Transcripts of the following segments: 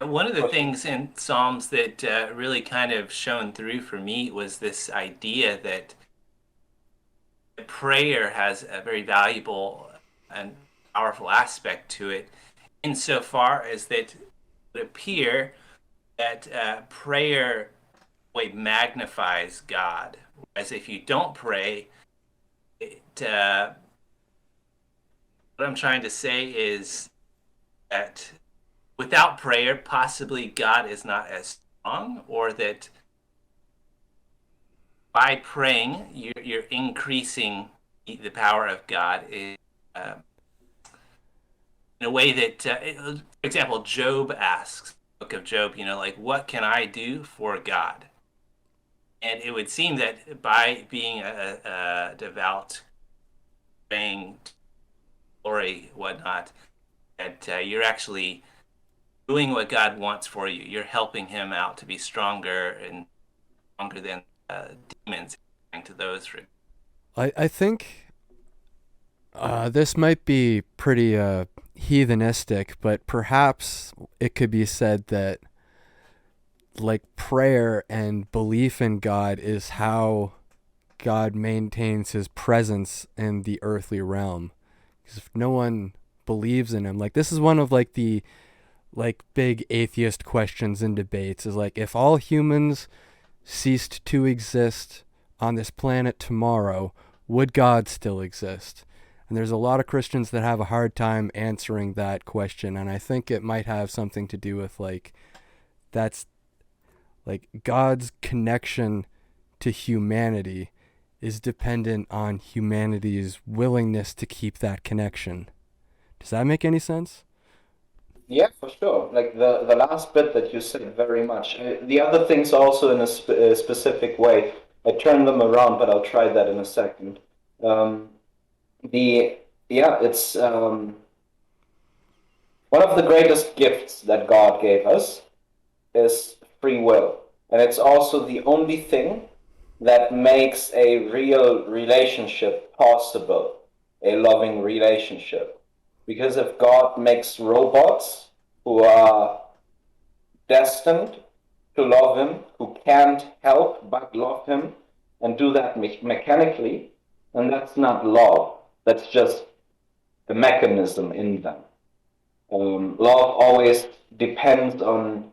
One of the Question. things in Psalms that really kind of shone through for me was this idea that prayer has a very valuable and powerful aspect to it, insofar as that it would appear that prayer magnifies God. Whereas if you don't pray, it, what I'm trying to say is that without prayer, possibly God is not as strong, or that by praying, you're increasing the power of God uh, in a way that, for example, Job asks, book of Job, like, what can I do for God? And it would seem that by being a devout, praying, glory, whatnot, that you're actually doing what God wants for you. You're helping Him out to be stronger and stronger than demons to those. I think this might be pretty heathenistic, but perhaps it could be said that like prayer and belief in God is how God maintains his presence in the earthly realm. Because if no one believes in him, like this is one of like the like big atheist questions and debates is like if all humans ceased to exist on this planet tomorrow, would God still exist? And there's a lot of Christians that have a hard time answering that question, and I think it might have something to do with like that's like God's connection to humanity is dependent on humanity's willingness to keep that connection. Does that make any sense? Yeah, for sure. Like the last bit that you said very much. The other things also in a specific way. I turn them around, but I'll try that in a second. Um, the yeah, it's one of the greatest gifts that God gave us is free will, and it's also the only thing that makes a real relationship possible, a loving relationship. Because if God makes robots who are destined to love him, who can't help but love him and do that mechanically, and that's not love. That's just the mechanism in them. Love always depends on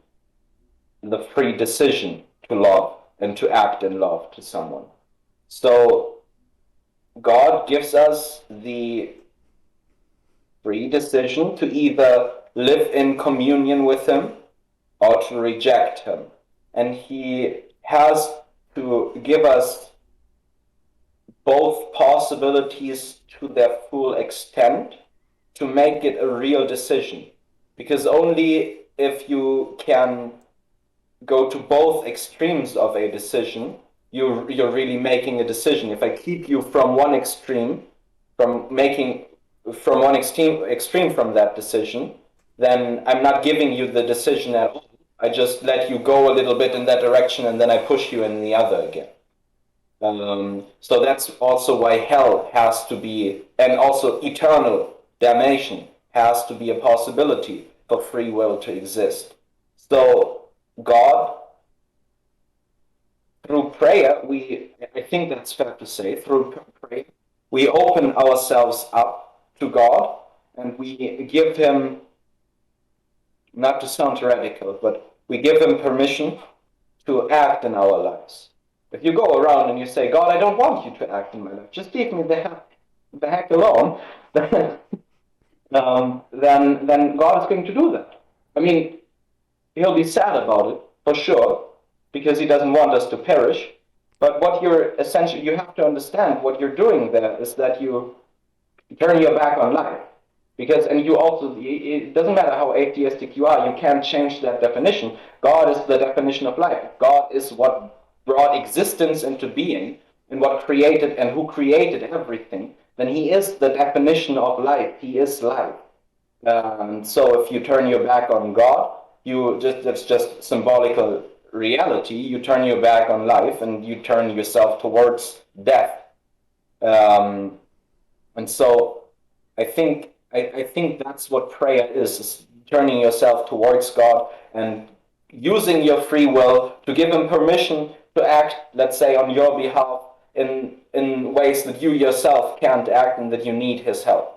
the free decision to love and to act in love to someone. So God gives us the free decision to either live in communion with Him or to reject Him. And He has to give us both possibilities to their full extent to make it a real decision. Because only if you can go to both extremes of a decision, you're really making a decision. If I keep you from one extreme, from making from one extreme from that decision, then I'm not giving you the decision at all. I just let you go a little bit in that direction and then I push you in the other again. So that's also why hell has to be, and also eternal damnation has to be a possibility for free will to exist. So God, through prayer, I think that's fair to say, through prayer, we open ourselves up to God and we give Him, not to sound radical, but we give Him permission to act in our lives. If you go around and you say, God, I don't want you to act in my life, just leave me the heck alone, then God is going to do that. I mean, He'll be sad about it, for sure, because He doesn't want us to perish. But what you're essentially, you have to understand what you're doing there is that you turn your back on life. Because, and you also, it doesn't matter how atheistic you are, you can't change that definition. God is the definition of life. God is what brought existence into being and what created and who created everything. Then He is the definition of life. He is life. So if you turn your back on God, that's just symbolical reality. You turn your back on life and you turn yourself towards death. Um, and so I think that's what prayer is turning yourself towards God and using your free will to give him permission to act, let's say, on your behalf in ways that you yourself can't act and that you need his help.